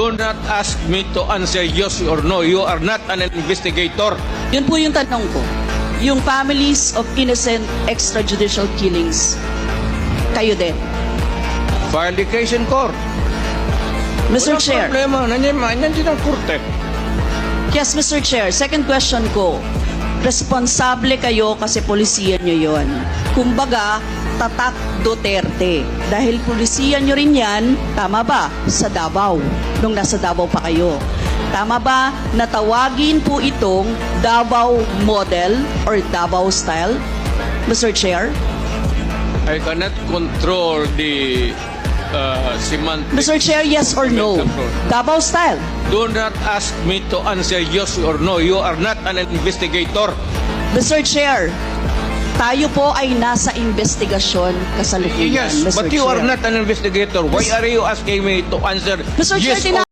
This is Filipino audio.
Do not ask me to answer yes or no. You are not an investigator. Yun po yung tanong ko. Yung families of innocent extrajudicial killings, kayo din. File the case in court. Mr. Walang Chair. problema. Nandiyan ang korte. Yes, Mr. Chair. Second question ko. Responsable kayo kasi polisiyan nyo yon. Kumbaga, tatak Duterte. Dahil polisiyan nyo rin yan, tama ba? Sa Davao. Nung nasa Davao pa kayo. Tama ba na tawagin po itong Davao model or Davao style? Mr. Chair? I cannot control the semantics. Mr. Chair, yes or no? Davao style. Do not ask me to answer yes or no. You are not an investigator. Mr. Chair, tayo po ay nasa investigasyon kasalukuyan, Yes, Mr. but you are Chair. not an investigator. Why are you asking me to answer Mr. Chair, yes or